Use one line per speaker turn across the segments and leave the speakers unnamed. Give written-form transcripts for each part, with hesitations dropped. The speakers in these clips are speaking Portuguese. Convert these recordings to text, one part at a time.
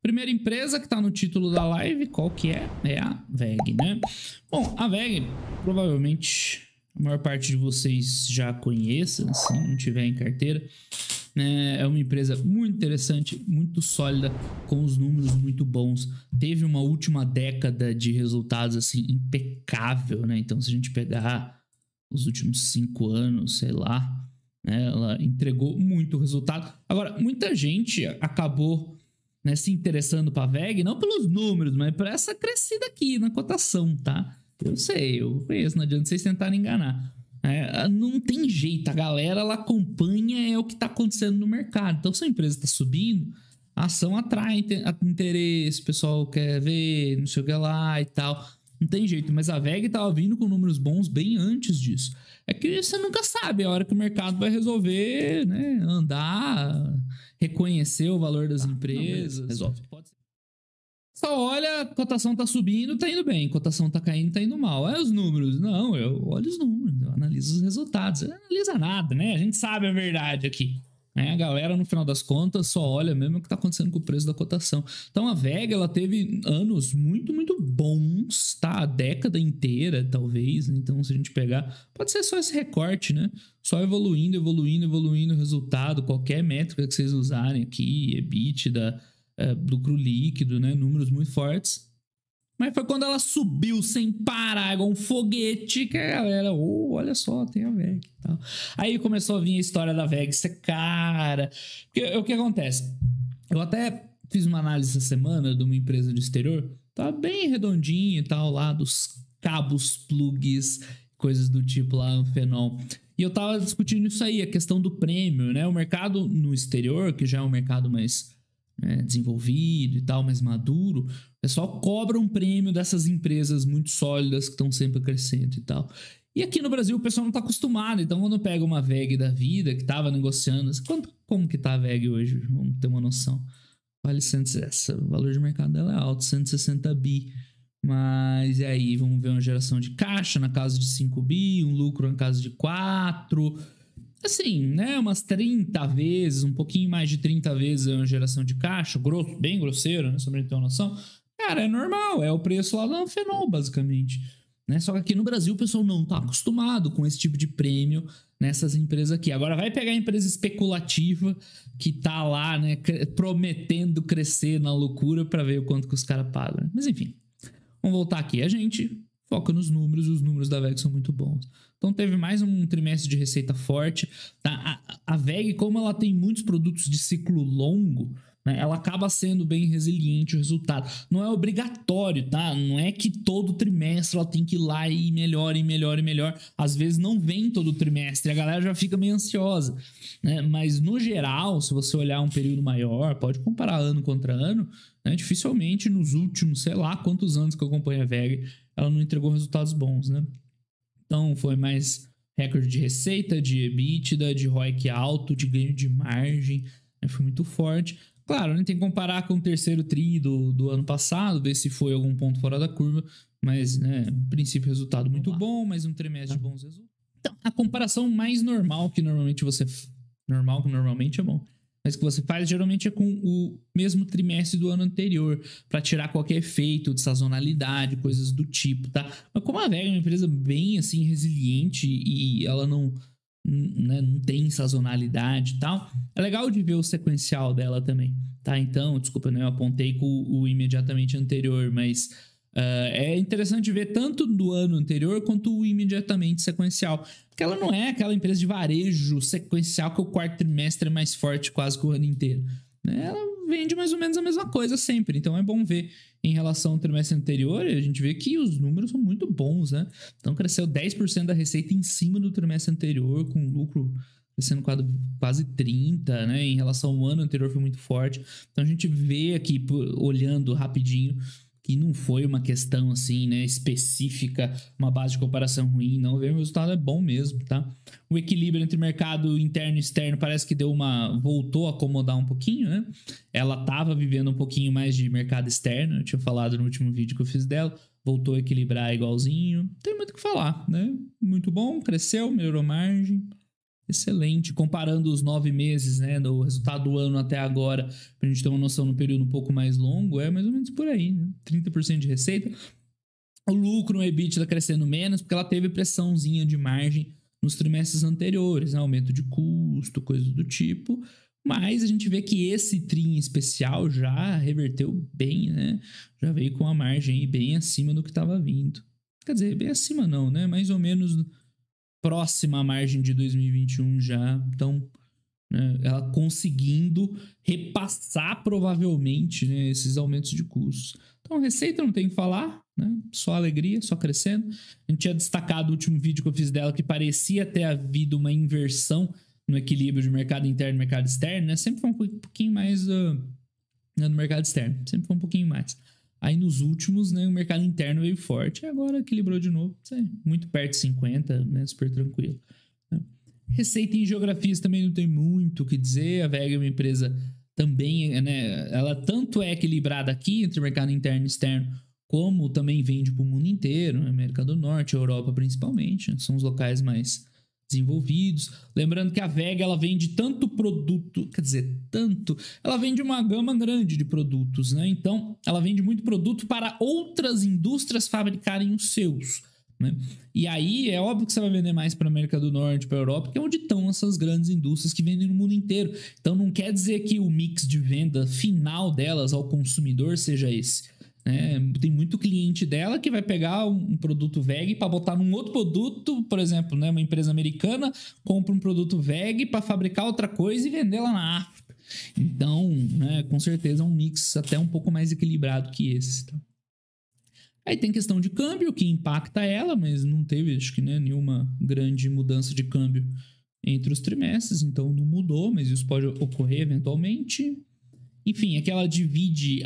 Primeira empresa que está no título da live, qual que é? É a WEG, né? Bom, a WEG, provavelmente a maior parte de vocês já conheçam, se não tiver em carteira, né? É uma empresa muito interessante, muito sólida, com os números muito bons. Teve uma última década de resultados assim impecável, né? Então, se a gente pegar os últimos 5 anos, sei lá, né? Ela entregou muito resultado. Agora, muita gente acabou, né, se interessando para a WEG, não pelos números, mas por essa crescida aqui na cotação, tá? Eu sei, eu conheço, não adianta vocês tentarem enganar. Não tem jeito, a galera ela acompanha o que está acontecendo no mercado. Então, se a empresa está subindo, a ação atrai interesse, o pessoal quer ver, não sei o que lá e tal. Não tem jeito, mas a WEG estava vindo com números bons bem antes disso. É que você nunca sabe a hora que o mercado vai resolver, né, andar, reconhecer o valor das empresas. Resolve. Pode ser. Só olha, a cotação tá subindo, tá indo bem. Cotação tá caindo, tá indo mal. É os números. Não, eu olho os números, eu analiso os resultados. Você não analisa nada, né? A gente sabe a verdade aqui. A galera, no final das contas, só olha mesmo o que tá acontecendo com o preço da cotação. Então, a WEG, ela teve anos muito, muito bons, tá? A década inteira, talvez. Então, se a gente pegar... Pode ser só esse recorte, né? Só evoluindo, evoluindo, evoluindo o resultado. Qualquer métrica que vocês usarem aqui, EBITDA... lucro líquido, né? Números muito fortes. Mas foi quando ela subiu sem parar, igual um foguete, que a galera, olha só, tem a WEG e tal. Aí começou a vir a história da WEG, você, cara... Porque, o que acontece? Eu até fiz uma análise essa semana de uma empresa do exterior, tá bem redondinho e tal, lá dos cabos, plugs, coisas do tipo lá, Amphenol. E eu tava discutindo isso aí, a questão do prêmio, né? O mercado no exterior, que já é um mercado mais... desenvolvido e tal, mais maduro, o pessoal cobra um prêmio dessas empresas muito sólidas que estão sempre crescendo e tal. E aqui no Brasil o pessoal não está acostumado, então quando pega uma WEG da vida que estava negociando, como que tá a WEG hoje? Vamos ter uma noção. Vale 160, o valor de mercado dela é alto, 160 bi. Mas e aí, vamos ver uma geração de caixa na casa de 5 bi, um lucro na casa de 4. Assim, né, umas 30 vezes, um pouquinho mais de 30 vezes é uma geração de caixa, bem grosseiro, né, só pra ter uma noção. Cara, é normal, é o preço lá da Amphenol, basicamente. Né? Só que aqui no Brasil o pessoal não tá acostumado com esse tipo de prêmio nessas empresas aqui. Agora vai pegar a empresa especulativa que tá lá, né, prometendo crescer na loucura para ver o quanto que os caras pagam. Né? Mas enfim, vamos voltar aqui. A gente foca nos números, os números da WEG são muito bons. Então teve mais um trimestre de receita forte. Tá? A WEG, como ela tem muitos produtos de ciclo longo, né, ela acaba sendo bem resiliente o resultado. Não é obrigatório, tá? Não é que todo trimestre ela tem que ir lá e melhor, e melhor, e melhor. Às vezes não vem todo trimestre, a galera já fica meio ansiosa. Né? Mas no geral, se você olhar um período maior, pode comparar ano contra ano, né? Dificilmente nos últimos, sei lá quantos anos que eu acompanho a WEG, ela não entregou resultados bons, né? Então, foi mais recorde de receita, de EBITDA, de ROIC alto, de ganho de margem, né? Foi muito forte. Claro, né? Tem que comparar com o terceiro tri do ano passado, ver se foi algum ponto fora da curva, mas, né, no princípio, resultado muito bom, mais um trimestre de bons resultados. Então, a comparação mais normal que normalmente é bom, mas que você faz geralmente é com o mesmo trimestre do ano anterior, para tirar qualquer efeito de sazonalidade, coisas do tipo, tá? Mas como a WEG é uma empresa bem assim resiliente e ela não tem sazonalidade e tal, é legal de ver o sequencial dela também, tá? Então, desculpa, né, eu apontei com o imediatamente anterior, mas é interessante ver tanto do ano anterior quanto o imediatamente sequencial, porque ela não é aquela empresa de varejo sequencial que o quarto trimestre é mais forte quase que o ano inteiro. Ela vende mais ou menos a mesma coisa sempre, então é bom ver em relação ao trimestre anterior, a gente vê que os números são muito bons, né? Então cresceu 10% da receita em cima do trimestre anterior, com lucro crescendo quase 30%, né? Em relação ao ano anterior foi muito forte. Então a gente vê aqui, olhando rapidinho, que não foi uma questão assim, né, específica, uma base de comparação ruim, não, o resultado é bom mesmo, tá? O equilíbrio entre mercado interno e externo parece que voltou a acomodar um pouquinho, né? Ela tava vivendo um pouquinho mais de mercado externo, eu tinha falado no último vídeo que eu fiz dela, voltou a equilibrar igualzinho, não tem muito o que falar, né? Muito bom, cresceu, melhorou margem, excelente. Comparando os 9 meses, né, no resultado do ano até agora, pra gente ter uma noção no período um pouco mais longo, é mais ou menos por aí, né? 30% de receita. O lucro no EBITDA crescendo menos, porque ela teve pressãozinha de margem nos trimestres anteriores, né? Aumento de custo, coisas do tipo. Mas a gente vê que esse TRI em especial já reverteu bem, né? Já veio com a margem bem acima do que estava vindo. Quer dizer, bem acima não, né? Mais ou menos próxima à margem de 2021 já. Então, né, ela conseguindo repassar provavelmente, né, esses aumentos de custos. Então, receita não tem o que falar, né? Só alegria, só crescendo. A gente tinha destacado o último vídeo que eu fiz dela que parecia ter havido uma inversão no equilíbrio de mercado interno e mercado externo, né? Sempre foi um pouquinho mais no mercado externo, sempre foi um pouquinho mais. Aí nos últimos, né, o mercado interno veio forte, e agora equilibrou de novo, muito perto de 50, né, super tranquilo. Né? Receita em geografias também não tem muito o que dizer, a VEG é uma empresa também, né, ela tanto é equilibrada aqui entre mercado interno e externo, como também vende para o mundo inteiro, América do Norte, Europa principalmente, né, são os locais mais desenvolvidos. Lembrando que a VEG ela vende tanto produto, quer dizer, ela vende uma gama grande de produtos, né? Então, ela vende muito produto para outras indústrias fabricarem os seus, né? E aí é óbvio que você vai vender mais para a América do Norte, para a Europa, que é onde estão essas grandes indústrias que vendem no mundo inteiro. Então, não quer dizer que o mix de venda final delas ao consumidor seja esse. Tem muito cliente dela que vai pegar um produto VEG para botar num outro produto, por exemplo, né, uma empresa americana compra um produto VEG para fabricar outra coisa e vender lá na África. Então, né, com certeza é um mix até um pouco mais equilibrado que esse. Tá? Aí tem questão de câmbio que impacta ela, mas não teve, acho que, né, nenhuma grande mudança de câmbio entre os trimestres, então não mudou, mas isso pode ocorrer eventualmente. Enfim, é que ela divide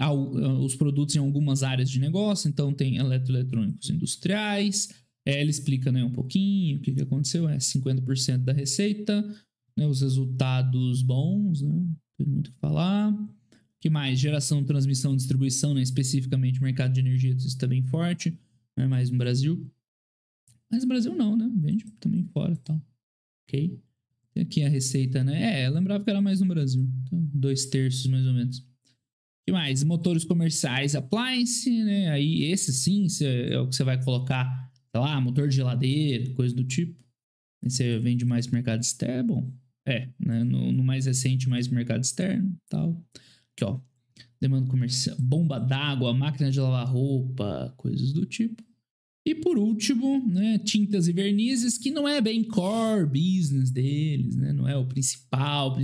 os produtos em algumas áreas de negócio, então tem eletroeletrônicos industriais, ela explica, né, um pouquinho o que aconteceu, 50% da receita, né, os resultados bons, né, tem muito o que falar. O que mais? Geração, transmissão, distribuição, né, especificamente mercado de energia, isso está bem forte, né, mais no Brasil. Mas no Brasil não, né, vende também fora e tal, ok? Aqui a receita, né? Lembrava que era mais no Brasil. Então, 2/3 mais ou menos. O que mais? Motores comerciais, appliance, né? Aí esse sim é o que você vai colocar, sei lá, motor de geladeira, coisa do tipo. Aí você vende mais pro mercado externo, bom. Né? No mais recente, mais pro mercado externo e tal. Aqui, ó. Demanda comercial, bomba d'água, máquina de lavar roupa, coisas do tipo. E por último, né, tintas e vernizes, que não é bem core business deles, né, não é o principal.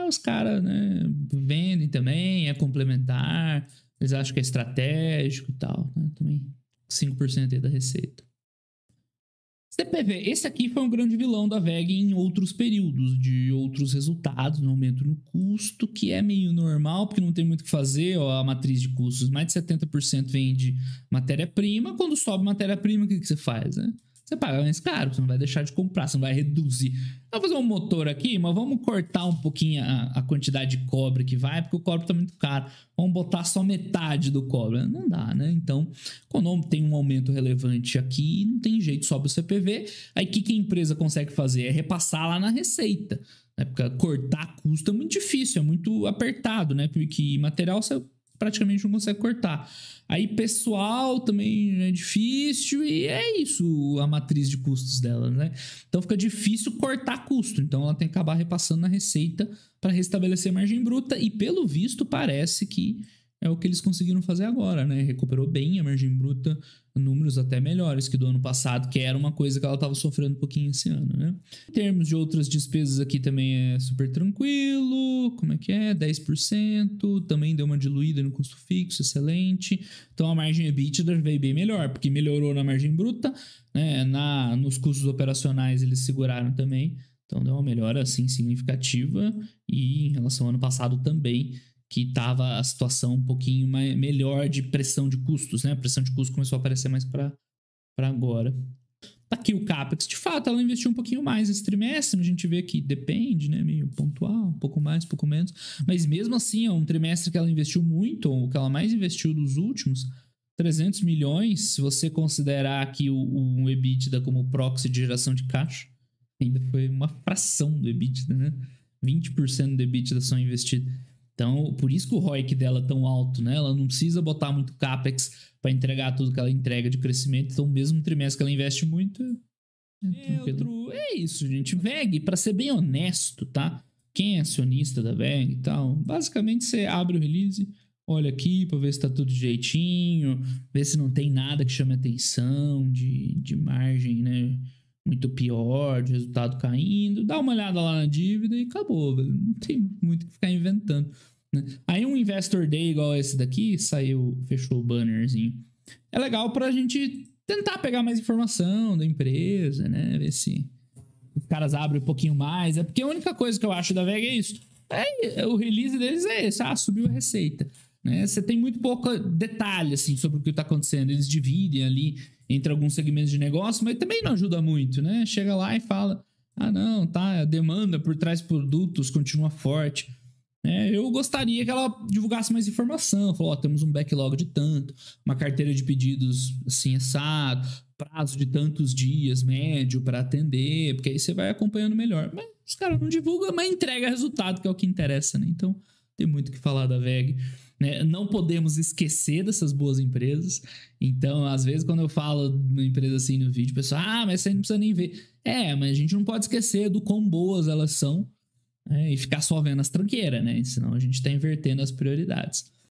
Os caras, né, vendem também, é complementar, eles acham que é estratégico e tal, né, também 5% aí da receita. CPV, esse aqui foi um grande vilão da VEG em outros períodos, de outros resultados, no aumento no custo, que é meio normal, porque não tem muito o que fazer, ó, a matriz de custos, mais de 70% vem de matéria-prima, quando sobe matéria-prima, o que você faz, né? Você paga mais caro, você não vai deixar de comprar, você não vai reduzir. Vamos fazer um motor aqui, mas vamos cortar um pouquinho a quantidade de cobre que vai, porque o cobre tá muito caro. Vamos botar só metade do cobre. Não dá, né? Então, quando tem um aumento relevante aqui, não tem jeito, sobe o CPV. Aí o que a empresa consegue fazer? É repassar lá na receita. Né? Porque cortar custo é muito difícil, é muito apertado, né? Porque material você praticamente não consegue cortar. Aí pessoal também é difícil e é isso a matriz de custos dela, né? Então fica difícil cortar custo. Então ela tem que acabar repassando na receita para restabelecer a margem bruta e pelo visto parece que é o que eles conseguiram fazer agora, né? Recuperou bem a margem bruta, números até melhores que do ano passado, que era uma coisa que ela estava sofrendo um pouquinho esse ano, né? Em termos de outras despesas aqui também é super tranquilo, como é que é? 10%, também deu uma diluída no custo fixo, excelente. Então a margem EBITDA veio bem melhor, porque melhorou na margem bruta, né? Nos custos operacionais eles seguraram também, então deu uma melhora assim significativa e em relação ao ano passado também, que estava a situação um pouquinho melhor de pressão de custos, né? A pressão de custos começou a aparecer mais para agora. Tá aqui o CAPEX. De fato, ela investiu um pouquinho mais esse trimestre, a gente vê que depende, né? Meio pontual, um pouco mais, um pouco menos. Mas mesmo assim, é um trimestre que ela investiu muito, ou que ela mais investiu dos últimos, 300 milhões, se você considerar aqui o EBITDA como proxy de geração de caixa. Ainda foi uma fração do EBITDA, né? 20% do EBITDA só investido. Então, por isso que o ROIC dela é tão alto, né? Ela não precisa botar muito CAPEX para entregar tudo que ela entrega de crescimento. Então, mesmo no trimestre que ela investe muito, é isso, gente. VEG, para ser bem honesto, tá? Quem é acionista da VEG e tal, basicamente você abre o release, olha aqui para ver se tá tudo direitinho, ver se não tem nada que chame atenção de margem, né? Muito pior, de resultado caindo, dá uma olhada lá na dívida e acabou, velho. Não tem muito o que ficar inventando, né? Aí um Investor Day igual esse daqui, saiu, fechou o bannerzinho. É legal pra gente tentar pegar mais informação da empresa, né? Ver se os caras abrem um pouquinho mais. É porque a única coisa que eu acho da VEG é isso. O release deles é esse. Subiu a receita. Né? Você tem muito pouco detalhe assim, sobre o que está acontecendo. Eles dividem ali entre alguns segmentos de negócio, mas também não ajuda muito, né? Chega lá e fala, não, tá, a demanda por trás de produtos continua forte. Eu gostaria que ela divulgasse mais informação. Falou, temos um backlog de tanto, uma carteira de pedidos assim, assado, prazo de tantos dias médio para atender, porque aí você vai acompanhando melhor. Mas os caras não divulgam, mas entrega resultado, que é o que interessa, né? Então, tem muito o que falar da VEG. Né? Não podemos esquecer dessas boas empresas. Então, às vezes, quando eu falo de uma empresa assim no vídeo, o pessoal, mas você não precisa nem ver. Mas a gente não pode esquecer do quão boas elas são. E ficar só vendo as tranqueiras, né? Senão a gente tá invertendo as prioridades.